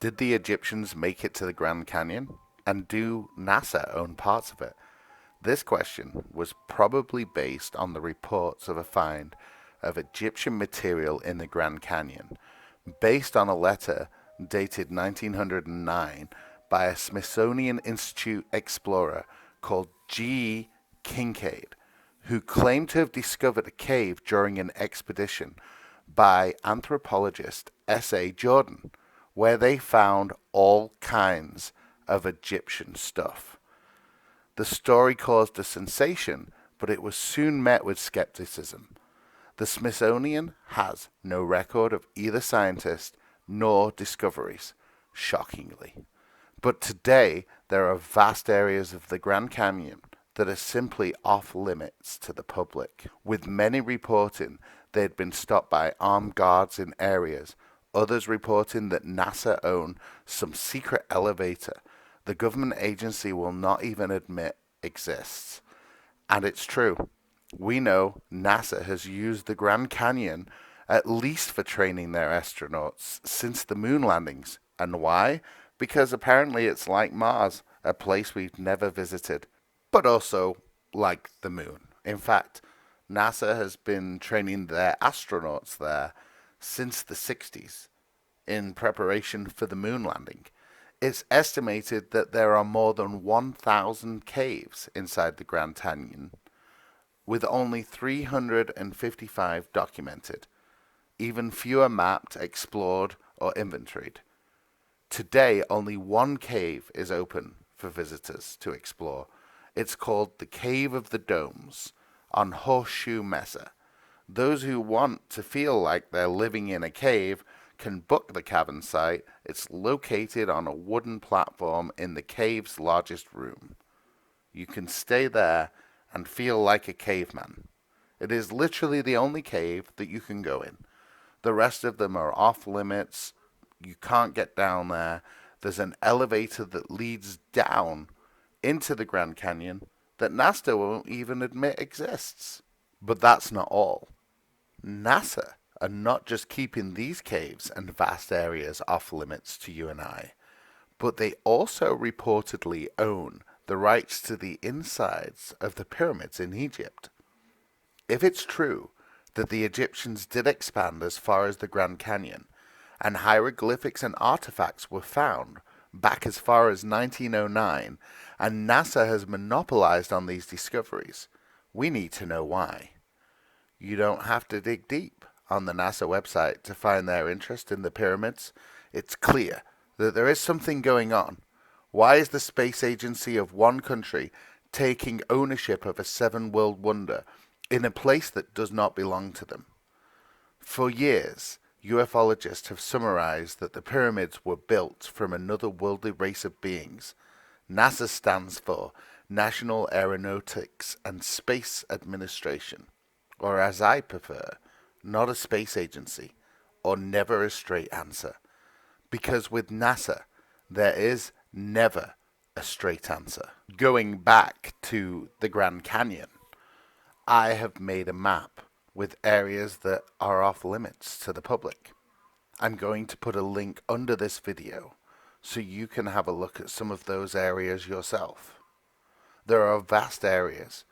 Did the Egyptians make it to the Grand Canyon? And do NASA own parts of it? This question was probably based on the reports of a find of Egyptian material in the Grand Canyon, based on a letter dated 1909 by a Smithsonian Institute explorer called G. Kincaid, who claimed to have discovered a cave during an expedition by anthropologist S.A. Jordan, where they found all kinds of Egyptian stuff. The story caused a sensation, but it was soon met with skepticism. The Smithsonian has no record of either scientist nor discoveries, shockingly. But today, there are vast areas of the Grand Canyon that are simply off limits to the public, with many reporting they had been stopped by armed guards in areas, others reporting that NASA own some secret elevator the government agency will not even admit exists. And it's true. We know NASA has used the Grand Canyon at least for training their astronauts since the moon landings. And why? Because apparently it's like Mars, a place we've never visited, but also like the moon. In fact, NASA has been training their astronauts there since the 60s in preparation for the moon landing. It's estimated that there are more than 1,000 caves inside the Grand Canyon, with only 355 documented, even fewer mapped, explored, or inventoried. Today, only one cave is open for visitors to explore. It's called the Cave of the Domes on Horseshoe Mesa. Those who want to feel like they're living in a cave can book the cavern site. It's located on a wooden platform in the cave's largest room. You can stay there and feel like a caveman. It is literally the only cave that you can go in. The rest of them are off limits. You can't get down there. There's an elevator that leads down into the Grand Canyon that NASA won't even admit exists. But that's not all. NASA are not just keeping these caves and vast areas off limits to you and I, but they also reportedly own the rights to the insides of the pyramids in Egypt. If it's true that the Egyptians did expand as far as the Grand Canyon, and hieroglyphics and artifacts were found back as far as 1909, and NASA has monopolized on these discoveries, we need to know why. You don't have to dig deep on the NASA website to find their interest in the pyramids. It's clear that there is something going on. Why is the space agency of one country taking ownership of a seven-world wonder in a place that does not belong to them? For years, ufologists have summarized that the pyramids were built from another worldly race of beings. NASA stands for National Aeronautics and Space Administration, or as I prefer, not a space agency, or never a straight answer. Because with NASA, there is never a straight answer. Going back to the Grand Canyon, I have made a map with areas that are off limits to the public. I'm going to put a link under this video so you can have a look at some of those areas yourself. There are vast areas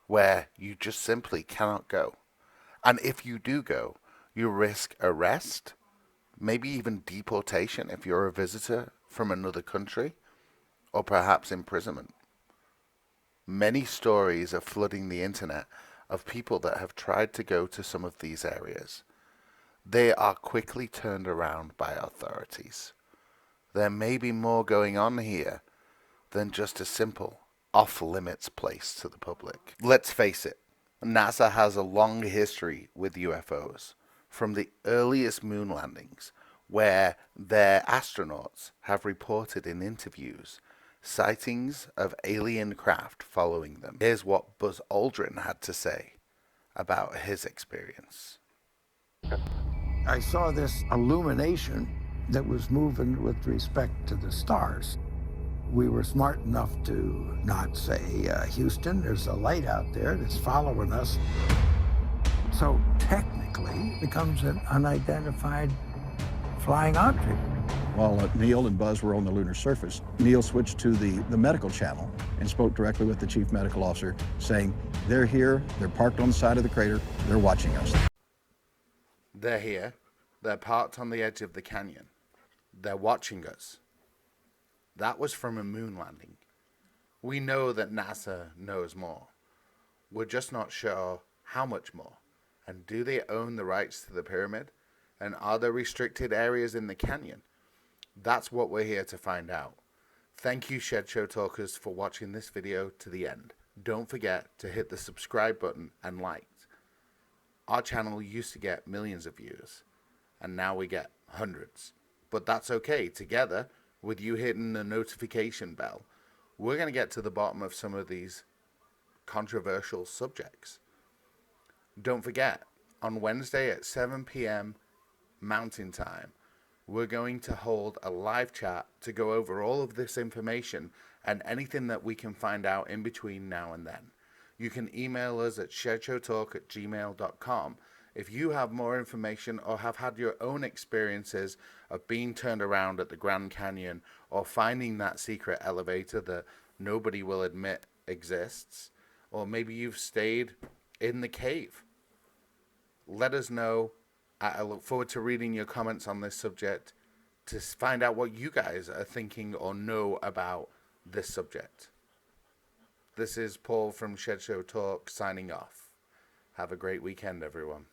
where you just simply cannot go. And if you do go, you risk arrest, maybe even deportation if you're a visitor from another country, or perhaps imprisonment. Many stories are flooding the internet of people that have tried to go to some of these areas. They are quickly turned around by authorities. There may be more going on here than just a simple off-limits place to the public. Let's face it, NASA has a long history with UFOs, from the earliest moon landings, where their astronauts have reported in interviews sightings of alien craft following them. Here's what Buzz Aldrin had to say about his experience. I saw this illumination that was moving with respect to the stars. We were smart enough to not say, Houston, there's a light out there that's following us. So technically, it becomes an unidentified flying object. While Neil and Buzz were on the lunar surface, Neil switched to the medical channel and spoke directly with the chief medical officer, saying, "They're here, they're parked on the side of the crater, they're watching us." They're here. They're parked on the edge of the canyon. They're watching us. That was from a moon landing. We know that NASA knows more. We're just not sure how much more. And do they own the rights to the pyramid? And are there restricted areas in the canyon? That's what we're here to find out. Thank you, Shed Show Talkers, for watching this video to the end. Don't forget to hit the subscribe button and like. Our channel used to get millions of views, and now we get hundreds. But that's okay. Together, with you hitting the notification bell, we're going to get to the bottom of some of these controversial subjects. Don't forget, on Wednesday at 7 p.m. Mountain Time, we're going to hold a live chat to go over all of this information and anything that we can find out in between now and then. You can email us at shedshowtalk@gmail.com if you have more information or have had your own experiences of being turned around at the Grand Canyon or finding that secret elevator that nobody will admit exists, or maybe you've stayed in the cave. Let us know. I look forward to reading your comments on this subject to find out what you guys are thinking or know about this subject. This is Paul from Shed Show Talk signing off. Have a great weekend, everyone.